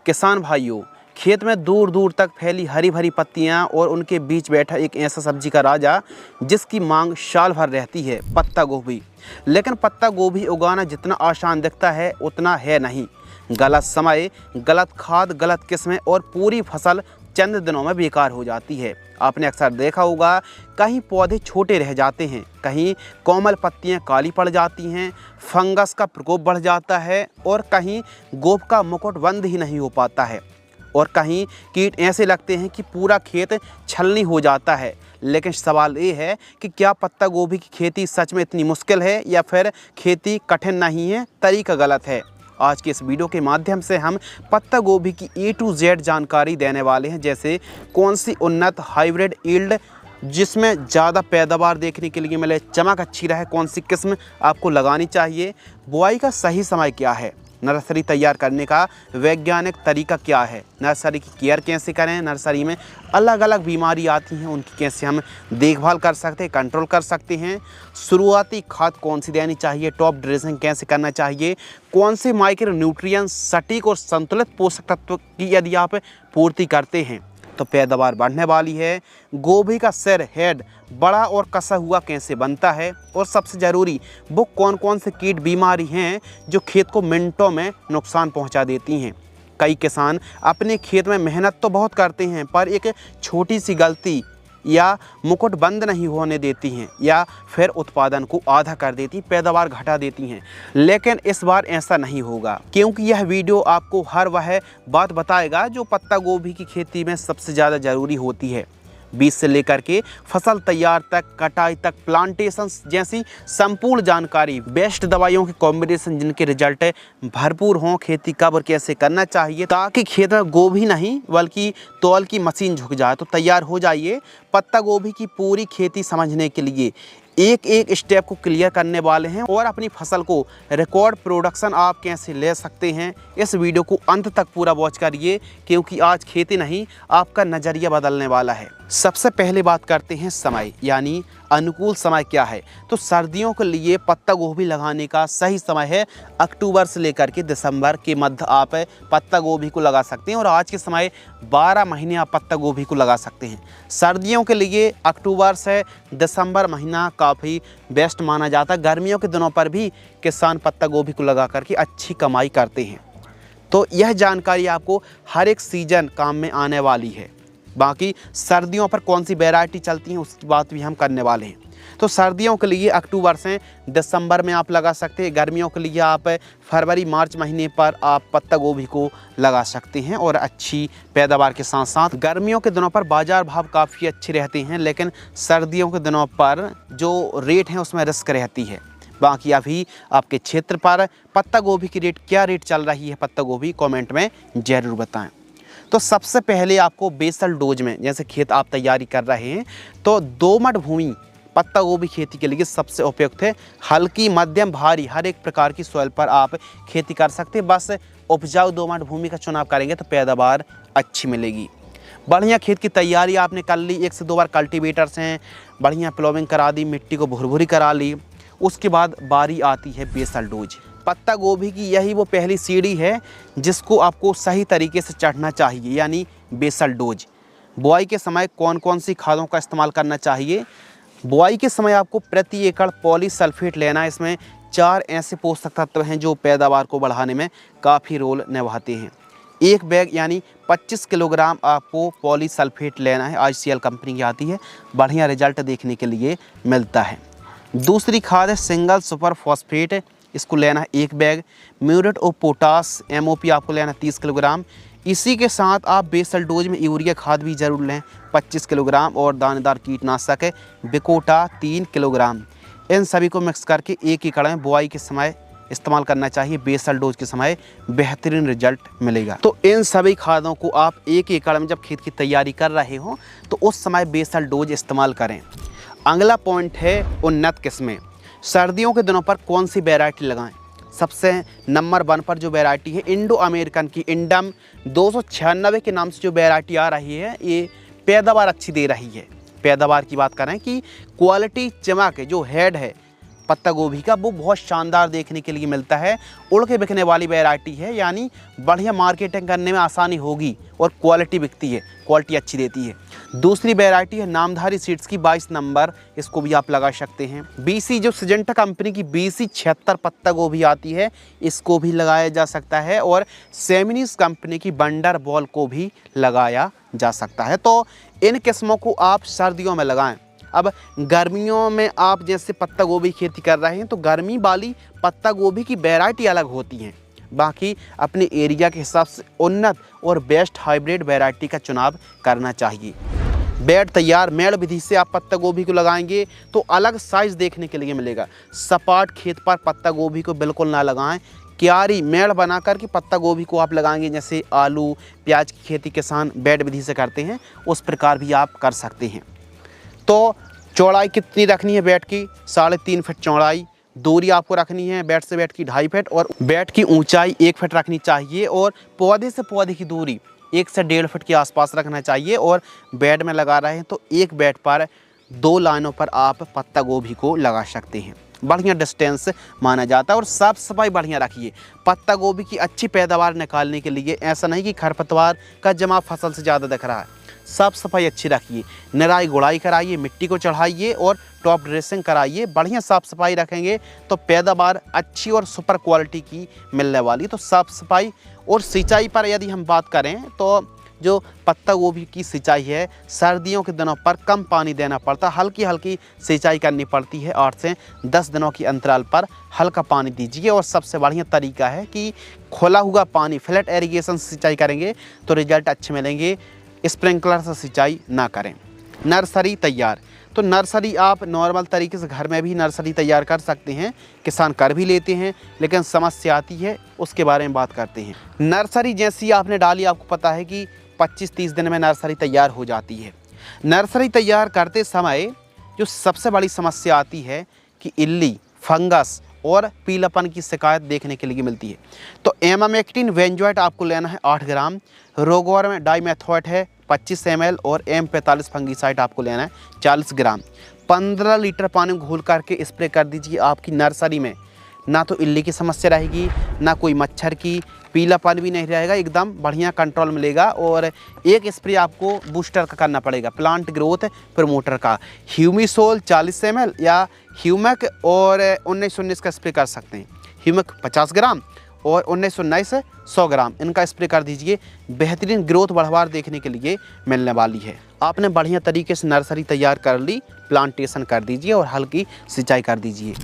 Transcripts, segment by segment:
किसान भाइयों, खेत में दूर दूर तक फैली हरी भरी पत्तियां और उनके बीच बैठा एक ऐसा सब्जी का राजा जिसकी मांग साल भर रहती है, पत्ता गोभी। लेकिन पत्ता गोभी उगाना जितना आसान दिखता है उतना है नहीं। गलत समय, गलत खाद, गलत किस्में और पूरी फसल चंद दिनों में बेकार हो जाती है। आपने अक्सर देखा होगा, कहीं पौधे छोटे रह जाते हैं, कहीं कोमल पत्तियां काली पड़ जाती हैं, फंगस का प्रकोप बढ़ जाता है और कहीं गोभ का मुकुट बंद ही नहीं हो पाता है और कहीं कीट ऐसे लगते हैं कि पूरा खेत छलनी हो जाता है। लेकिन सवाल ये है कि क्या पत्ता गोभी की खेती सच में इतनी मुश्किल है या फिर खेती कठिन नहीं है, तरीका गलत है। आज के इस वीडियो के माध्यम से हम पत्ता गोभी की A to Z जानकारी देने वाले हैं, जैसे कौन सी उन्नत हाइब्रिड यील्ड जिसमें ज़्यादा पैदावार देखने के लिए मिले, चमक अच्छी रहे, कौन सी किस्म आपको लगानी चाहिए, बुआई का सही समय क्या है, नर्सरी तैयार करने का वैज्ञानिक तरीका क्या है, नर्सरी की केयर कैसे करें, नर्सरी में अलग अलग बीमारी आती हैं उनकी कैसे हम देखभाल कर सकते हैं, कंट्रोल कर सकते हैं, शुरुआती खाद कौन सी देनी चाहिए, टॉप ड्रेसिंग कैसे करना चाहिए, कौन से माइक्रो न्यूट्रिएंट्स सटीक और संतुलित पोषक तत्व की यदि आप पूर्ति करते हैं तो पैदावार बढ़ने वाली है। गोभी का सिर हेड बड़ा और कसा हुआ कैसे बनता है और सबसे ज़रूरी वो कौन कौन से कीट बीमारी हैं जो खेत को मिनटों में नुकसान पहुंचा देती हैं। कई किसान अपने खेत में मेहनत तो बहुत करते हैं पर एक छोटी सी गलती या मुकुट बंद नहीं होने देती हैं या फिर उत्पादन को आधा कर देती, पैदावार घटा देती हैं। लेकिन इस बार ऐसा नहीं होगा, क्योंकि यह वीडियो आपको हर वह बात बताएगा जो पत्ता गोभी की खेती में सबसे ज़्यादा ज़रूरी होती है। बीज से लेकर के फसल तैयार तक, कटाई तक, प्लांटेशन जैसी संपूर्ण जानकारी, बेस्ट दवाइयों के कॉम्बिनेशन जिनके रिजल्ट भरपूर हों, खेती कब और कैसे करना चाहिए ताकि खेत में गोभी नहीं बल्कि तौल की मशीन झुक जाए। तो तैयार हो जाइए पत्ता गोभी की पूरी खेती समझने के लिए। एक एक स्टेप को क्लियर करने वाले हैं और अपनी फसल को रिकॉर्ड प्रोडक्शन आप कैसे ले सकते हैं। इस वीडियो को अंत तक पूरा वॉच करिए क्योंकि आज खेती नहीं, आपका नज़रिया बदलने वाला है। सबसे पहले बात करते हैं समय, यानी अनुकूल समय क्या है। तो सर्दियों के लिए पत्ता गोभी लगाने का सही समय है अक्टूबर से लेकर के दिसंबर के मध्य आप पत्ता गोभी को लगा सकते हैं और आज के समय 12 महीने आप पत्ता गोभी को लगा सकते हैं। सर्दियों के लिए अक्टूबर से दिसंबर महीना काफ़ी बेस्ट माना जाता है। गर्मियों के दिनों पर भी किसान पत्ता गोभी को लगा करके अच्छी कमाई करते हैं। तो यह जानकारी आपको हर एक सीजन काम में आने वाली है। बाकी सर्दियों पर कौन सी वैरायटी चलती हैं उसकी बात भी हम करने वाले हैं। तो सर्दियों के लिए अक्टूबर से दिसंबर में आप लगा सकते हैं। गर्मियों के लिए आप फरवरी मार्च महीने पर आप पत्ता गोभी को लगा सकते हैं और अच्छी पैदावार के साथ साथ गर्मियों के दिनों पर बाज़ार भाव काफ़ी अच्छे रहते हैं, लेकिन सर्दियों के दिनों पर जो रेट हैं उसमें रिस्क रहती है। बाकी अभी आपके क्षेत्र पर पत्ता गोभी की क्या रेट चल रही है, पत्ता गोभी कमेंट में ज़रूर बताएं। तो सबसे पहले आपको बेसल डोज में, जैसे खेत आप तैयारी कर रहे हैं तो दोमट भूमि पत्ता गोभी खेती के लिए सबसे उपयुक्त है। हल्की, मध्यम, भारी हर एक प्रकार की सॉइल पर आप खेती कर सकते हैं। बस उपजाऊ दोमट भूमि का चुनाव करेंगे तो पैदावार अच्छी मिलेगी। बढ़िया खेत की तैयारी आपने कर ली, 1 से 2 बार कल्टीवेटर से बढ़िया प्लोविंग करा दी, मिट्टी को भुरभुरी करा ली, उसके बाद बारी आती है बेसल डोज। पत्ता गोभी की यही वो पहली सीढ़ी है जिसको आपको सही तरीके से चढ़ना चाहिए, यानी बेसल डोज। बुआई के समय कौन कौन सी खादों का इस्तेमाल करना चाहिए। बुआई के समय आपको प्रति एकड़ पॉलीसल्फेट लेना है। इसमें 4 ऐसे पोषक तत्व हैं जो पैदावार को बढ़ाने में काफ़ी रोल निभाते हैं। एक बैग यानी 25 किलोग्राम आपको पॉलीसल्फेट लेना है। ICL कंपनी की आती है, बढ़िया रिजल्ट देखने के लिए मिलता है। दूसरी खाद है सिंगल सुपर फॉस्फेट, इसको लेना है 1 bag. Muriate of potash MOP आपको लेना है 30 किलोग्राम। इसी के साथ आप बेसल डोज में यूरिया खाद भी ज़रूर लें 25 किलोग्राम और दानेदार कीटनाशक है बिकोटा 3 किलोग्राम। इन सभी को मिक्स करके 1 एकड़ में बुआई के समय इस्तेमाल करना चाहिए। बेसल डोज के समय बेहतरीन रिजल्ट मिलेगा। तो इन सभी खादों को आप 1 एकड़ में जब खेत की तैयारी कर रहे हो तो उस समय बेसल डोज इस्तेमाल करें। अगला पॉइंट है उन्नत किस्में। सर्दियों के दिनों पर कौन सी वैरायटी लगाएं। सबसे नंबर 1 पर जो वैरायटी है इंडो अमेरिकन की इंडम 296 के नाम से जो वैरायटी आ रही है, ये पैदावार अच्छी दे रही है। पैदावार की बात करें कि क्वालिटी, चमक, जो हेड है पत्ता गोभी का वो बहुत शानदार देखने के लिए मिलता है। उड़ के बिकने वाली वैरायटी है, यानी बढ़िया मार्केटिंग करने में आसानी होगी और क्वालिटी बिकती है, क्वालिटी अच्छी देती है। दूसरी वैरायटी है नामधारी सीड्स की 22 नंबर, इसको भी आप लगा सकते हैं। BC जो सिजेंटा कंपनी की BC 76 पत्ता गोभी आती है, इसको भी लगाया जा सकता है। और सेमिनिस कंपनी की बंडर बॉल को भी लगाया जा सकता है। तो इन किस्मों को आप सर्दियों में लगाएं। अब गर्मियों में आप जैसे पत्ता गोभी खेती कर रहे हैं तो गर्मी वाली पत्ता गोभी की वैरायटी अलग होती हैं। बाकी अपने एरिया के हिसाब से उन्नत और बेस्ट हाइब्रिड वैरायटी का चुनाव करना चाहिए। बेड तैयार मेड़ विधि से आप पत्ता गोभी को लगाएंगे तो अलग साइज़ देखने के लिए मिलेगा। सपाट खेत पर पत्ता गोभी को बिल्कुल ना लगाएं। क्यारी मेड़ बना कर के पत्ता गोभी को आप लगाएंगे, जैसे आलू प्याज की खेती किसान बेड विधि से करते हैं, उस प्रकार भी आप कर सकते हैं। तो चौड़ाई कितनी रखनी है बेड की? 3.5 फीट चौड़ाई। दूरी आपको रखनी है बेड से बेड की 2.5 फीट और बेड की ऊंचाई 1 फीट रखनी चाहिए। और पौधे से पौधे की दूरी 1 से 1.5 फीट के आसपास रखना चाहिए। और बेड में लगा रहे हैं तो एक बेड पर 2 लाइनों पर आप पत्ता गोभी को लगा सकते हैं। बढ़िया डिस्टेंस माना जाता है। और साफ़ सफाई बढ़िया रखिए। पत्ता गोभी की अच्छी पैदावार निकालने के लिए ऐसा नहीं कि खरपतवार का जमा फसल से ज़्यादा दिख रहा है। साफ़ सफाई अच्छी रखिए, निराई गुड़ाई कराइए, मिट्टी को चढ़ाइए और टॉप ड्रेसिंग कराइए। बढ़िया साफ़ सफाई रखेंगे तो पैदावार अच्छी और सुपर क्वालिटी की मिलने वाली। तो साफ़ सफाई और सिंचाई पर यदि हम बात करें तो जो पत्ता गोभी की सिंचाई है, सर्दियों के दिनों पर कम पानी देना पड़ता है, हल्की हल्की सिंचाई करनी पड़ती है। 8 से 10 दिनों की अंतराल पर हल्का पानी दीजिए। और सबसे बढ़िया तरीका है कि खुला हुआ पानी फ्लैट एरीगेशन सिंचाई करेंगे तो रिजल्ट अच्छे मिलेंगे। स्प्रिंकलर से सिंचाई ना करें। नर्सरी तैयार, तो नर्सरी आप नॉर्मल तरीके से घर में भी नर्सरी तैयार कर सकते हैं, किसान कर भी लेते हैं, लेकिन समस्या आती है, उसके बारे में बात करते हैं। नर्सरी जैसी आपने डाली, आपको पता है कि 25-30 दिन में नर्सरी तैयार हो जाती है। नर्सरी तैयार करते समय जो सबसे बड़ी समस्या आती है कि इल्ली, फंगस और पीलापन की शिकायत देखने के लिए मिलती है। तो एमामेक्टिन बेंजोएट आपको लेना है 8 ग्राम, रोगोवर्म डाइमेथोएट है 25 ml और M45 फंगीसाइड आपको लेना है 40 ग्राम। 15 लीटर पानी में घोल करके स्प्रे कर दीजिए। आपकी नर्सरी में ना तो इल्ली की समस्या रहेगी, ना कोई मच्छर की, पीलापन भी नहीं रहेगा, एकदम बढ़िया कंट्रोल मिलेगा। और एक स्प्रे आपको बूस्टर का करना पड़ेगा, प्लांट ग्रोथ प्रमोटर का। ह्यूमिसोल 40 ml या ह्यूमक और 1919 का स्प्रे कर सकते हैं। ह्यूमक 50 ग्राम और 1919 100 ग्राम इनका स्प्रे कर दीजिए। बेहतरीन ग्रोथ बढ़वार देखने के लिए मिलने वाली है। आपने बढ़िया तरीके से नर्सरी तैयार कर ली, प्लांटेशन कर दीजिए और हल्की सिंचाई कर दीजिए।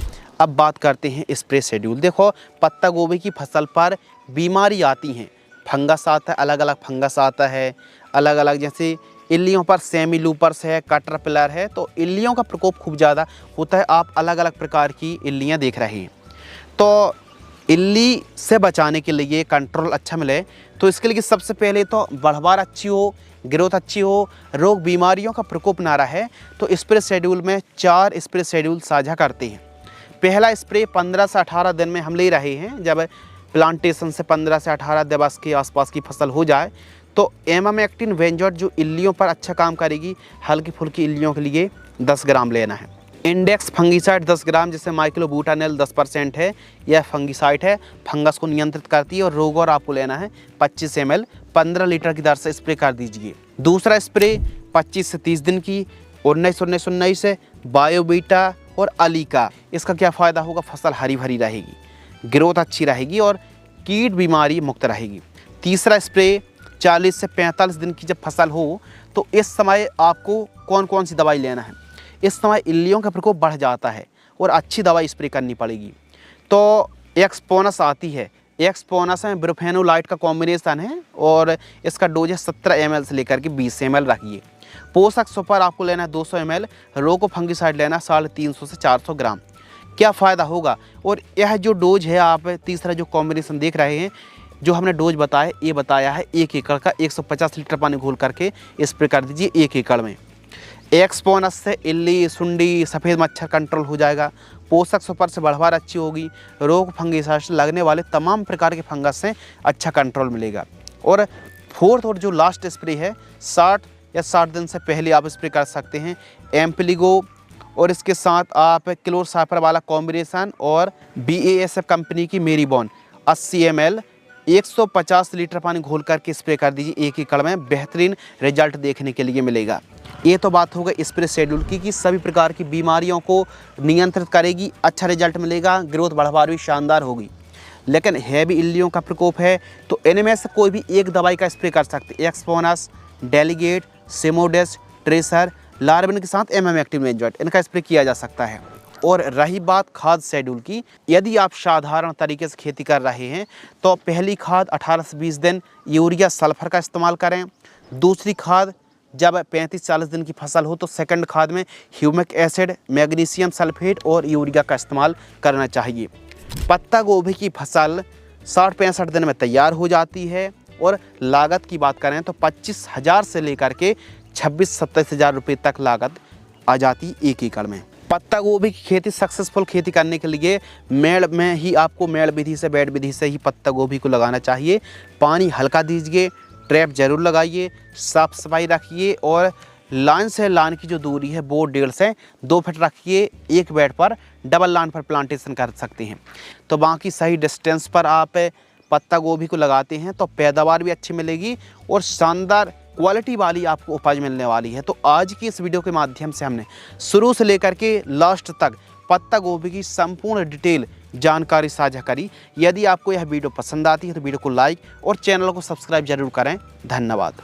अब बात करते हैं स्प्रे शेड्यूल। देखो, पत्ता गोभी की फसल पर बीमारी आती हैं, फंगस आता है, अलग अलग फंगस आता है, अलग अलग, जैसे इल्लियों पर सेमी लूपर्स है, कैटरपिलर है। तो इल्लियों का प्रकोप खूब ज़्यादा होता है। आप अलग अलग प्रकार की इल्लियाँ देख रहे हैं। तो इल्ली से बचाने के लिए कंट्रोल अच्छा मिले तो इसके लिए सबसे पहले तो बढ़वार अच्छी हो, ग्रोथ अच्छी हो, रोग बीमारियों का प्रकोप ना रहे, तो स्प्रे शेड्यूल में 4 स्प्रे शेड्यूल साझा करते हैं। पहला स्प्रे 15 से 18 दिन में हम ले रहे हैं। जब प्लांटेशन से 15 से 18 दिवस के आसपास की फसल हो जाए तो एमामेक्टिन बेंजोएट जो इल्लियों पर अच्छा काम करेगी, हल्की फुल्की इल्लियों के लिए 10 ग्राम लेना है। इंडेक्स फंगीसाइड 10 ग्राम, जिससे माइक्लोब्यूटानल 10% है, यह फंगीसाइड है, फंगस को नियंत्रित करती है। और रोगोर आपको लेना है 25 ml, 15 लीटर की दर से स्प्रे कर दीजिए। दूसरा स्प्रे 25 से 30 दिन की 19-19-19 से बायोबीटा और अलीका। इसका क्या फ़ायदा होगा? फसल हरी भरी रहेगी, ग्रोथ अच्छी रहेगी और कीट बीमारी मुक्त रहेगी। तीसरा स्प्रे 40 से 45 दिन की जब फसल हो तो इस समय आपको कौन कौन सी दवाई लेना है? इस समय इल्लियों का प्रकोप बढ़ जाता है और अच्छी दवाई स्प्रे करनी पड़ेगी। तो एक्सपोनस आती है, एक्सपोनस में ब्रोफेनोलाइट का कॉम्बिनेशन है और इसका डोज है 17 ml से लेकर के 20 ml रखिए। पोषक सुपर आपको लेना है 200 ml, रोको फंगीसाइड लेना 350 से 400 ग्राम। क्या फ़ायदा होगा? और यह जो डोज है, आप तीसरा जो कॉम्बिनेशन देख रहे हैं, जो हमने डोज बताया, ये बताया है 1 एकड़ का 150 लीटर पानी घोल करके स्प्रे कर दीजिए 1 एकड़ में। एक्सपोनस से इल्ली, सुंडी, सफ़ेद मच्छर कंट्रोल हो जाएगा। पोषक सुपर से बढ़वार अच्छी होगी। रोग फंगीसाइड से लगने वाले तमाम प्रकार के फंगस से अच्छा कंट्रोल मिलेगा। और फोर्थ और जो लास्ट स्प्रे है 60 या 60 दिन से पहले आप स्प्रे कर सकते हैं। एम्पलीगो और इसके साथ आप क्लोरसाइफर वाला कॉम्बिनेशन और BASF कंपनी की मेरीबॉन 80 ml 150 लीटर पानी घोल करके स्प्रे कर दीजिए एक एकड़ में। बेहतरीन रिजल्ट देखने के लिए मिलेगा। ये तो बात हो गई स्प्रे शेड्यूल की कि सभी प्रकार की बीमारियों को नियंत्रित करेगी, अच्छा रिजल्ट मिलेगा, ग्रोथ बढ़वार भी शानदार होगी। लेकिन हैवी इल्लियों का प्रकोप है तो इनमें से कोई भी एक दवाई का स्प्रे कर सकते हैं। एक्सपोनस, डेलीगेट, सेमोडेस, ट्रेसर, लार्बिन के साथ एक्टिव मेंजॉइट, इनका स्प्रे किया जा सकता है। और रही बात खाद शेड्यूल की, यदि आप साधारण तरीके से खेती कर रहे हैं तो पहली खाद 18 से 20 दिन यूरिया सल्फर का इस्तेमाल करें। दूसरी खाद जब 35-40 दिन की फसल हो तो सेकंड खाद में ह्यूमिक एसिड, मैग्नीशियम सल्फेट और यूरिया का इस्तेमाल करना चाहिए। पत्ता गोभी की फसल 60-65 दिन में तैयार हो जाती है और लागत की बात करें तो 25,000 से लेकर के 26-27 हज़ार रुपये तक लागत आ जाती एक एकड़ में। पत्ता गोभी की खेती सक्सेसफुल खेती करने के लिए मेड़ में ही आपको मेड़ विधि से, बेड विधि से ही पत्ता गोभी को लगाना चाहिए। पानी हल्का दीजिए, ट्रैप जरूर लगाइए, साफ सफाई रखिए और लाइन से लाइन की जो दूरी है वो 1.5 से 2 फीट रखिए। एक बेड पर डबल लाइन पर प्लांटेशन कर सकते हैं। तो बाकी सही डिस्टेंस पर आप पत्ता गोभी को लगाते हैं तो पैदावार भी अच्छी मिलेगी और शानदार क्वालिटी वाली आपको उपज मिलने वाली है। तो आज की इस वीडियो के माध्यम से हमने शुरू से लेकर के लास्ट तक पत्ता गोभी की संपूर्ण डिटेल जानकारी साझा करी। यदि आपको यह वीडियो पसंद आती है तो वीडियो को लाइक और चैनल को सब्सक्राइब जरूर करें। धन्यवाद।